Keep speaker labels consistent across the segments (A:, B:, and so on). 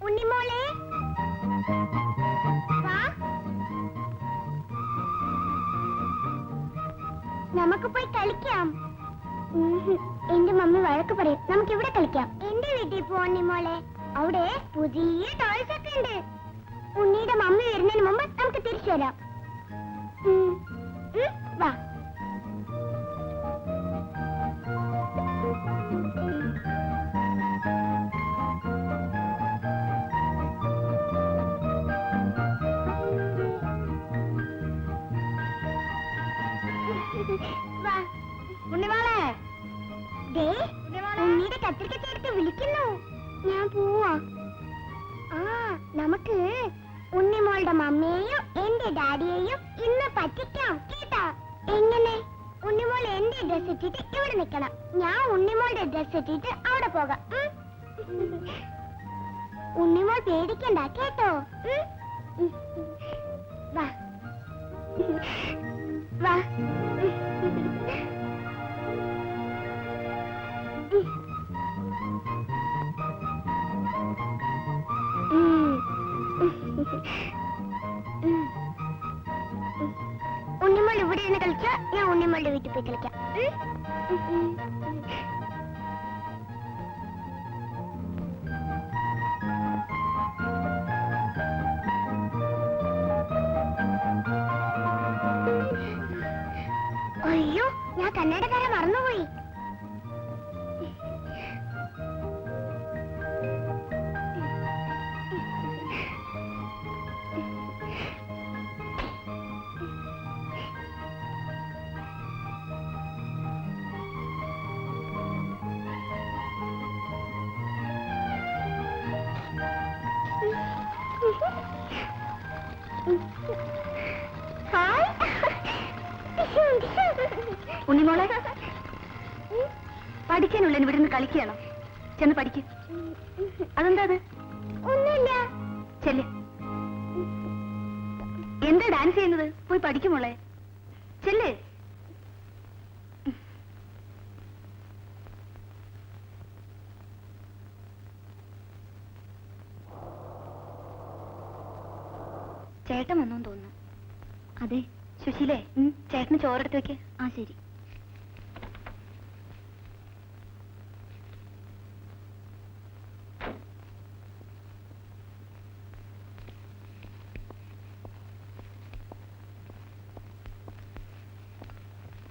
A: ഉണ്ണിമോളെ വാ. നമുക്ക് പോയി കളിക്കാം. എന്റെ മമ്മി വഴക്ക് പറയും. നമുക്ക് ഇവിടെ കളിക്കാം. എന്റെ വീട്ടിൽ പോ ഉണ്ണിമോളെ. അവിടെ പുതിയ ടോയ്സ് ഒക്കെ ഉണ്ട്. ഉണ്ണിയുടെ മമ്മി വരുന്നതിന് മുമ്പ് നമുക്ക് തിരിച്ചു വരാം. വാ. ഉണ്ണിമോളെ, ഉണ്ണിയുടെ കത്തിരിക്ക ചേർത്ത് വിളിക്കുന്നു. ഞാൻ പോവാ. ആ, നമുക്ക് ഉണ്ണിമോളുടെ മമ്മിയെയും എന്റെ ഡാഡിയെയും ഇന്ന് പറ്റിക്കാം കേട്ടാ. എങ്ങനെ? ഉണ്ണിമോൾ എന്റെ ഡ്രസ് ഇട്ടിട്ട് ഇവിടെ നിൽക്കണം. ഞാൻ ഉണ്ണിമോളുടെ ഡ്രസ് ഇട്ടിട്ട് അവിടെ പോകാം. ഉണ്ണിമോൾ പേടിക്കണ്ട കേട്ടോ. വാ വാ. ഉണ്ണിമോൾ ഇവിടെ ഇരുന്ന് കളിച്ചാ ഞാൻ ഉണ്ണിമോളുടെ വീട്ടിൽ പോയി കളിക്കാം. അയ്യോ, ഞാൻ കന്നഡക്കാരെ മറന്നുപോയി.
B: ഉണ്ണിമോളെ, പഠിക്കാനുള്ള ഇവിടുന്ന് കളിക്കുകയാണോ? ചെന്ന് പഠിക്ക്. അതെന്താ അത്?
A: ഒന്നുമില്ല.
B: ചെല്ല്. എന്താ ഡാൻസ് ചെയ്യുന്നത്? പോയി പഠിക്കുമോളെ. ചെല്ല്. ചേട്ടൻ വന്നോന്ന് തോന്നുന്നു. അതെ. സുശീലേ, ചേട്ടന് ചോറെടുത്ത് വെക്ക്. ആ ശരി.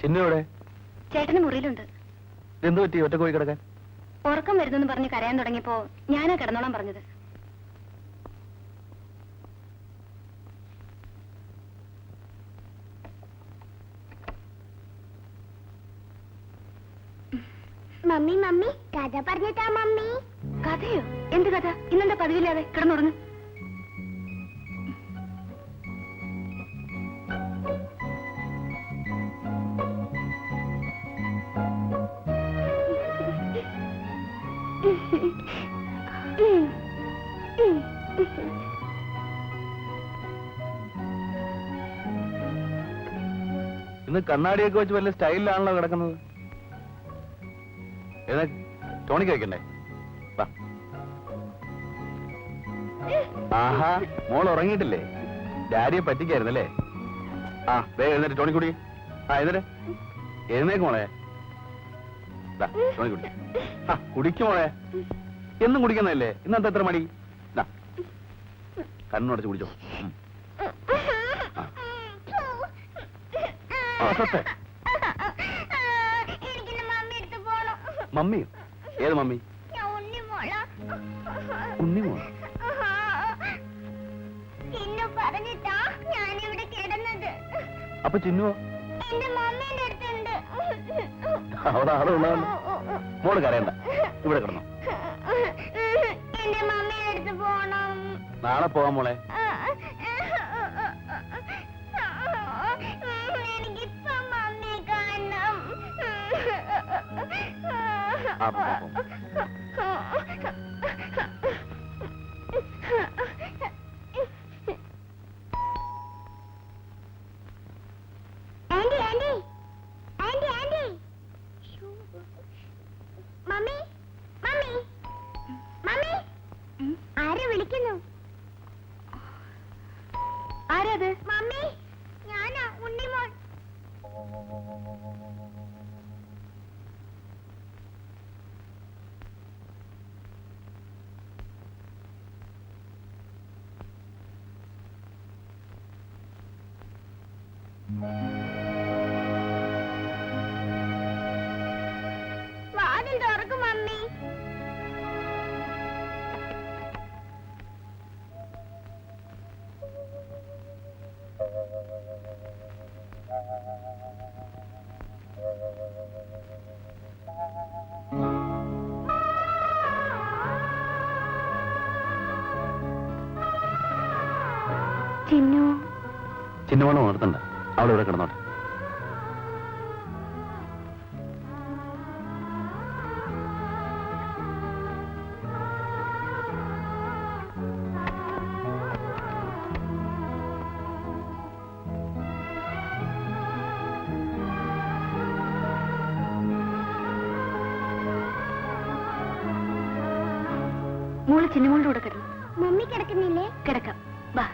C: ചിന്നയുടെ
B: ചേട്ടന് മുറിയിലുണ്ട്.
C: എന്ത് പറ്റി ഒറ്റ പോയി കിടക്കാൻ?
B: ഉറക്കം വരുന്നെന്ന് പറഞ്ഞ് കരയാൻ തുടങ്ങിയപ്പോ ഞാനാ കിടന്നോളാൻ പറഞ്ഞത്.
A: മമ്മി മമ്മി കഥ പറഞ്ഞിട്ടാ മമ്മി.
B: കഥയോ? എന്ത് കഥ? ഇന്നെന്താ പതിവില്ലാതെ കിടന്നുറങ്ങ്.
C: ഇന്ന് കണ്ണാടിയൊക്കെ വെച്ച് വലിയ സ്റ്റൈലിലാണല്ലോ കിടക്കുന്നത്. ഏതാ ടോണിക്ക് വെക്കണ്ടേ? ആഹാ, മോൾ ഉറങ്ങിയിട്ടില്ലേ? ഡാഡിയെ പറ്റിക്കായിരുന്നല്ലേ? ആ, വേ എഴുന്നേറ്റ് ടോണി കുടി. ആ, എഴുന്നേക്ക് മോളെ. ടോണി കുടി. ആ, കുടിക്കും മോളെ. എന്നും കുടിക്കുന്നതല്ലേ? ഇന്നത്തെ എത്ര മടി? കണ്ണുടച്ച് കുടിച്ചോ. മമ്മിയോ? ഏത് മമ്മി? ഉണ്ണിമോൾ
A: പറഞ്ഞിട്ടാ ഞാനിവിടെ കിടന്നത്.
C: അപ്പൊ ചിന്നുവോ?
A: എന്റെ മമ്മീന്റെ അടുത്തുണ്ട്.
C: അവിടെ ആളുള്ളതല്ലോ. മോള് കരയണ്ട, ഇവിടെ കിടന്നോ.
A: എന്റെ മമ്മീന്റെ അടുത്ത് പോണം.
C: നാളെ പോവാം മോളെ.
A: എനിക്കിപ്പോ മമ്മിയെ കാണണം. Aunty aunty aunty aunty mummy mummy mummy ആര് വിളിക്കുന്നു.
B: ആരാത്?
A: മമ്മി, ഞാനാ ഉണ്ണിമോൾ. വാതിൽ തുറക്കും മമ്മി.
B: ചിന്നു,
C: ചിന്നമോളെ ഉണർത്തണ്ട, അവളെ ഇവിടെ കിടന്നോട്ടെ.
B: മോള് ചിന്നുമോളുടെ കൂടെ കിടന്നു.
A: മമ്മി കിടക്കുന്നില്ലേ?
B: കിടക്കാം, വാ.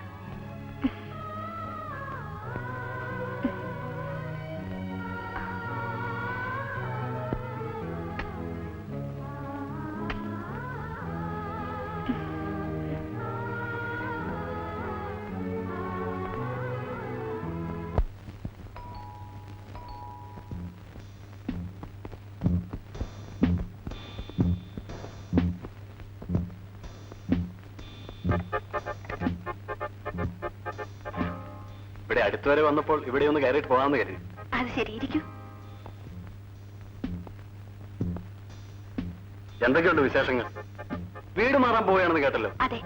C: ഇവിടെ അടുത്തുവരെ വന്നപ്പോൾ ഇവിടെ ഒന്ന് കയറിയിട്ട് പോകാമെന്ന് കരുതി.
B: അത് ശരി, ഇരിക്കൂ.
C: എന്തൊക്കെയുണ്ട് വിശേഷങ്ങൾ? വീട് മാറാൻ പോവുകയാണെന്ന് കേട്ടല്ലോ.
B: അതെ,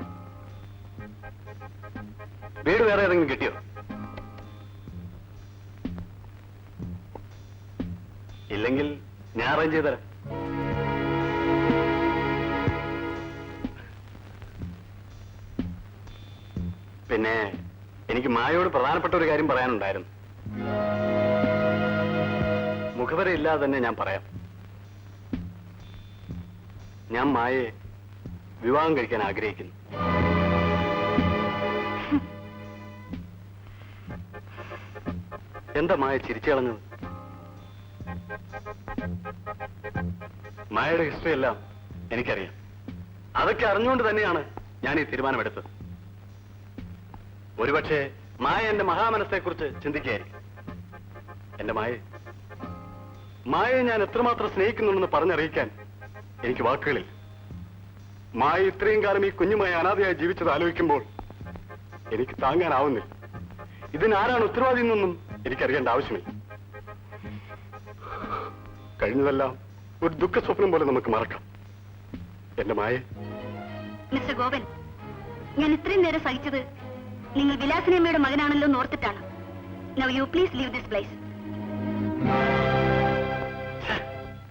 C: വീട് വേറെ ഏതെങ്കിലും കിട്ടിയോ? ഇല്ലെങ്കിൽ ഞാൻ അറേഞ്ച് ചെയ്ത് തരാം. പിന്നെ എനിക്ക് മായയോട് പ്രധാനപ്പെട്ട ഒരു കാര്യം പറയാനുണ്ടായിരുന്നു. മുഖവര ഇല്ലാതെ തന്നെ ഞാൻ പറയാം. ഞാൻ മായയെ വിവാഹം കഴിക്കാൻ ആഗ്രഹിക്കുന്നു. എന്താ മായ ചിരിച്ചു കളഞ്ഞത്? മായയുടെ ഹിസ്റ്ററി എല്ലാം എനിക്കറിയാം. അതൊക്കെ അറിഞ്ഞുകൊണ്ട് തന്നെയാണ് ഞാൻ ഈ തീരുമാനമെടുത്തത്. ഒരുപക്ഷെ മായ എന്റെ മഹാമനസ്സെക്കുറിച്ച് ചിന്തിക്കുകയായിരിക്കും. എന്റെ മായയെ ഞാൻ എത്രമാത്രം സ്നേഹിക്കുന്നുണ്ടെന്ന് പറഞ്ഞറിയിക്കാൻ എനിക്ക് വാക്കുകളിൽ. മായ ഇത്രയും കാലം ഈ കുഞ്ഞുമായ അനാഥയായി ജീവിച്ചത് ആലോചിക്കുമ്പോൾ എനിക്ക് താങ്ങാനാവുന്നില്ല. ഇതിനാരാണ് ഉത്തരവാദി എന്നൊന്നും എനിക്കറിയേണ്ട ആവശ്യമില്ല. കഴിഞ്ഞതെല്ലാം ഒരു ദുഃഖ സ്വപ്നം പോലെ നമുക്ക് മറക്കാം. എന്റെ മായ.
B: മിസ്റ്റർ ഗോപൻ, ഞാൻ ഇത്രയും നേരം സഹിച്ചത് നിങ്ങൾ വിലാസിനമ്മയുടെ മകനാണല്ലോ ഓർത്തിട്ടാണ്. Now you please leave this place.